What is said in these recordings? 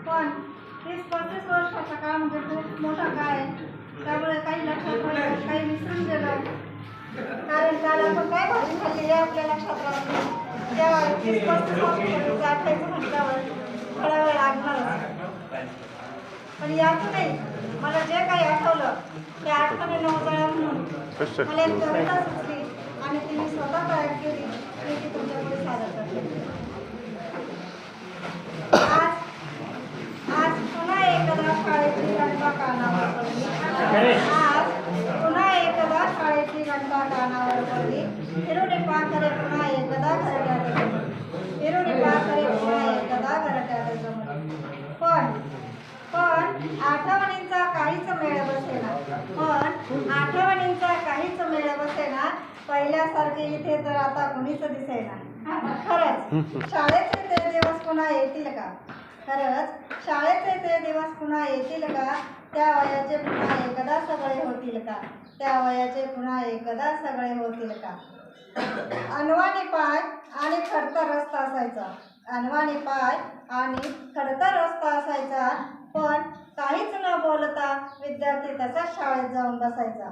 पण 30-35 वर्षाचा काळ म्हणजे खूप मोठा काळ आहे. त्यामुळे काही लक्षात राहिलं, काही विसरून गेलं. कारण काल आपण काय भाजी खाल्ली हे आपल्या लक्षात राहत नाही. तेव्हा 30-35 वर्षापूर्वीचं आठवायचं म्हटल्यावर थोडा वेळ लागणारच. पण यातूनही मला जे काही आठवलं ते आठवणीनं उजळा म्हणून मला एक कविता सुचली आणि ती मी स्वतः तयार केली आणि ती तुमच्यापुढे सादर करते. आज पुन्हा एकदा शाळेची घंटा कानावर पडली. आज पुन्हा एकदा शाळेची घंटा कानावर पडली. हिरोडे पाखरे पुन्हा एकदा घरट्यात जमली. हिरोडे पाखरे पुन्हा एकदा घरट्यात जमली. पण आठवणींचा काहीच मेळ बसेना. पहिल्यासारखे इथे तर आता कुणीच दिसेना. खरंच शाळेचे ते दिवस पुन्हा येतील का? खरंच शाळेचे ते दिवस पुन्हा येतील का? त्या वयाचे पुन्हा एकदा सगळे होतील का? त्या वयाचे पुन्हा एकदा सगळे होतील का? अनवाणी पाय आणि खडतर रस्ता असायचा. अनवाणी पाय आणि खडतर रस्ता असायचा. पण काहीच न बोलता विद्यार्थी तसाच शाळेत जाऊन बसायचा.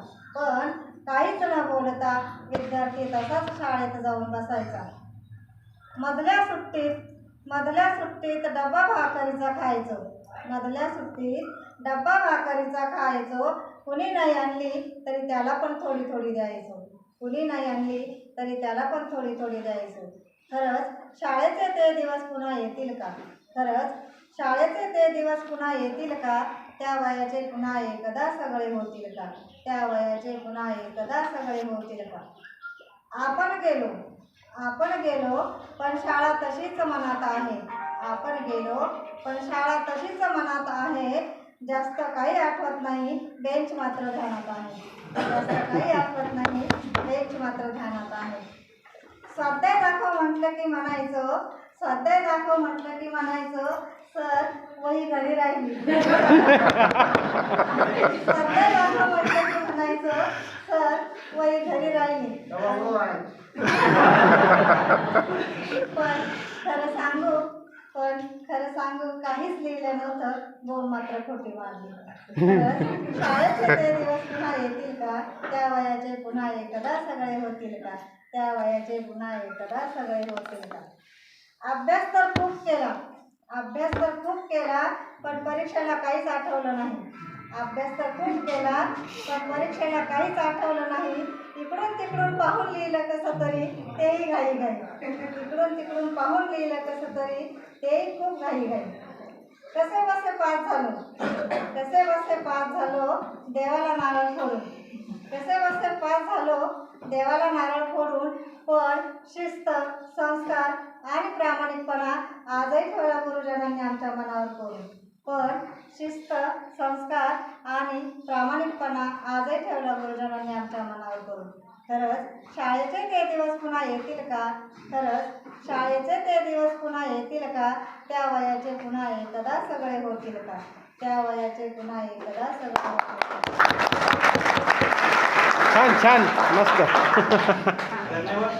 मधल्या सुट्टीत डब्बा भाकरीचा खायचो. कुणी नाही आणली तरी त्याला पण थोडी थोडी द्यायचो. खरंच शाळेचे ते दिवस पुन्हा येतील का? त्या वयाचे पुन्हा एकदा सगळे होतील का? आपण गेलो पण शाळा तशीच मनात आहे. जास्त काही आठवत नाही, बेंच मात्र ध्यानात आहे. स्वाध्याय दाखव म्हटलं की म्हणायचं सर वही घरी राहिली. स्वाध्याय दाखव म्हटलं की म्हणायचं सर वही घरी राहिली. पण खरं सांगू काहीच लिहिलं नव्हतं, बोंब मात्र खोटी मारली. शाळेचे ते दिवस पुन्हा येतील का? त्या वयाचे पुन्हा एकदा सगळे होतील का? अभ्यास तर खूप केला पण परीक्षेला काहीच आठवलं नाही. इकडून तिकडून पाहून लिहिलं कसं तरी तेही खूप घाई. कसे बसे पास झालो देवाला नारळ फोडून. पण शिस्त, संस्कार आणि प्रामाणिकपणा आजही ठेवला गुरुजनांनी आमच्या मनावर करून. खरंच शाळेचे ते दिवस पुन्हा येतील का? त्या वयाचे पुन्हा एकदा सगळे होतील का? छान मस्त. धन्यवाद.